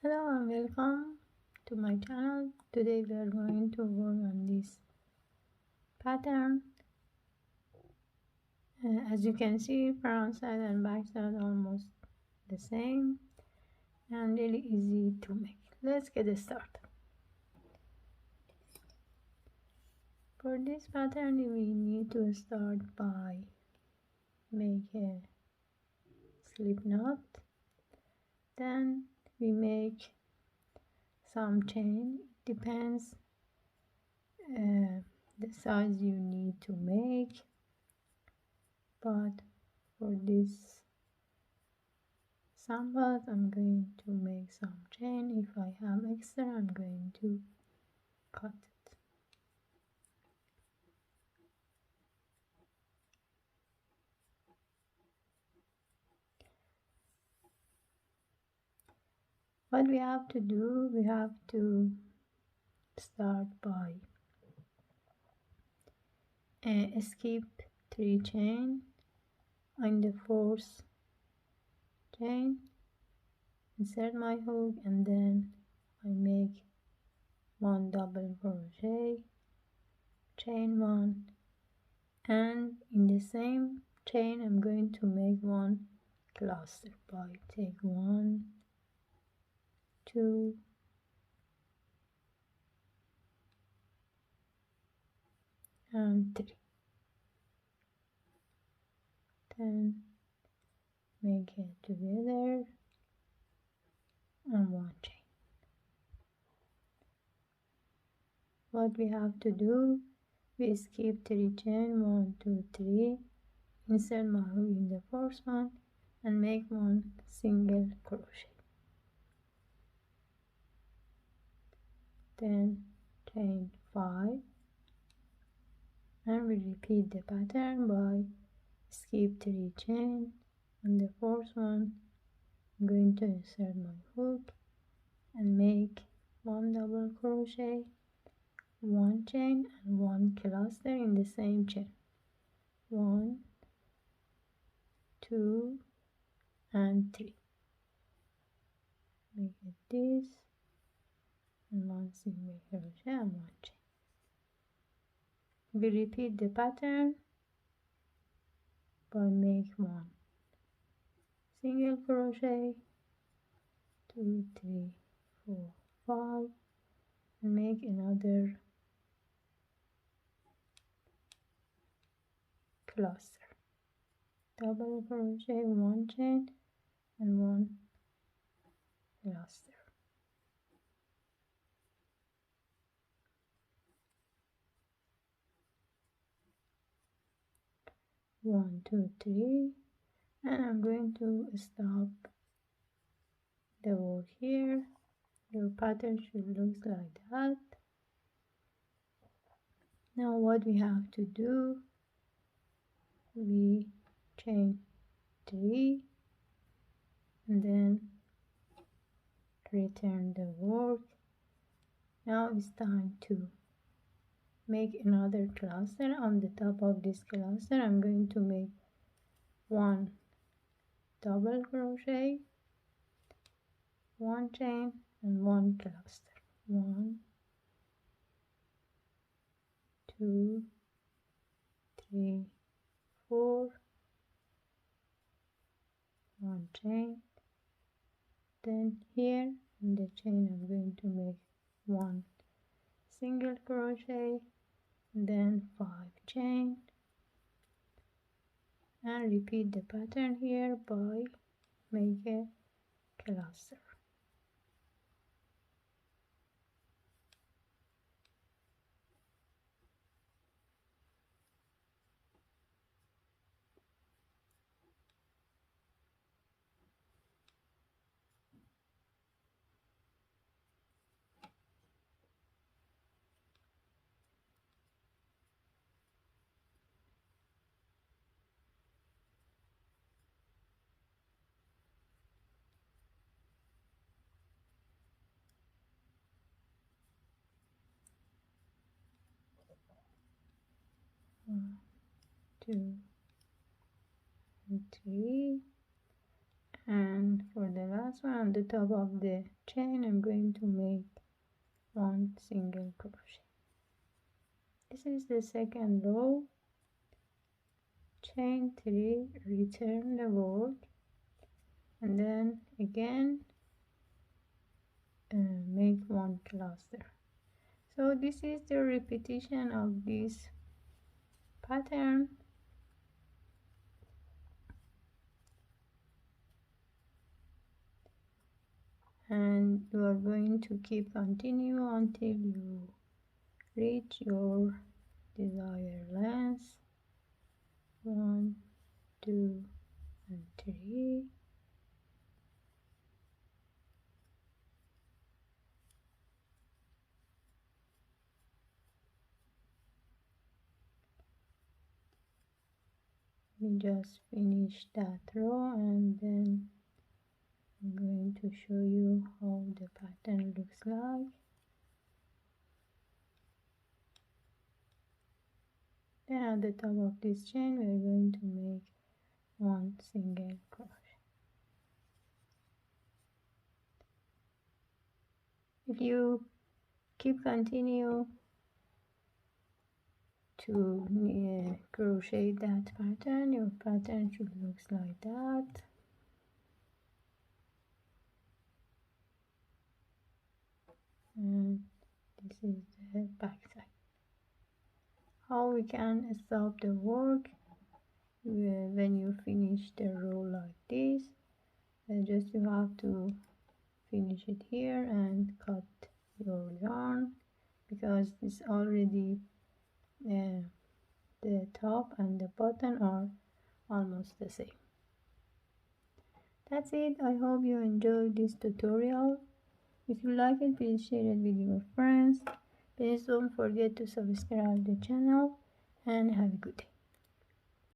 Hello and welcome to my channel. Today we are going to work on this pattern. As you can see, front side and back side almost the same and really easy to make. Let's get started. For this pattern we need to start by make a slip knot. Then we make some chain. It depends the size you need to make, but for this samples I'm going to make some chain. If I have extra I'm going to cut it. What we have to do, we have to start by skip 3 chain on the fourth chain, insert my hook, and then I make 1 double crochet, chain 1, and in the same chain I'm going to make 1 cluster by take 1, 2, and 3. Then make it together and 1 chain. What we have to do, we skip 3 chain, 1, 2, 3, insert my hook in the first one and make 1 single crochet. Then chain 5 and we repeat the pattern by skip 3 chain. On the fourth one I'm going to insert my hook and make 1 double crochet, 1 chain and 1 cluster in the same chain. 1, 2 and 3. Make it this and 1 single crochet and 1 chain. We repeat the pattern by make 1 single crochet, 2, 3, 4, 5 and make another cluster, double crochet, 1 chain and 1 cluster. 1, 2, 3, and I'm going to stop the work here. Your pattern should look like that. Now what we have to do, we chain 3 and then return the work. Now it's time to make another cluster. On the top of this cluster I'm going to make 1 double crochet, 1 chain and 1 cluster. 1, 2, 3, 4, 1 chain. Then here in the chain I'm going to make 1 single crochet, then 5 chain, and repeat the pattern here by make a cluster. One, 2 and 3, and for the last one. On the top of the chain I'm going to make one single crochet. This is the second row. Chain 3, return the work, and then again make one cluster. So this is the repetition of this pattern. And you are going to keep continue until you reach your desired length. 1, 2, and 3. We just finish that row, and then I'm going to show you how the pattern looks like. Then at the top of this chain we are going to make one single crochet. If you keep continue to crochet that pattern, your pattern should look like that. And this is the back side. How we can stop the work when you finish the row like this, just you have to finish it here and cut your yarn, because it's already the top and the bottom are almost the same. That's it. I hope you enjoyed this tutorial. If you like it, please share it with your friends. Please don't forget to subscribe the channel, and have a good day.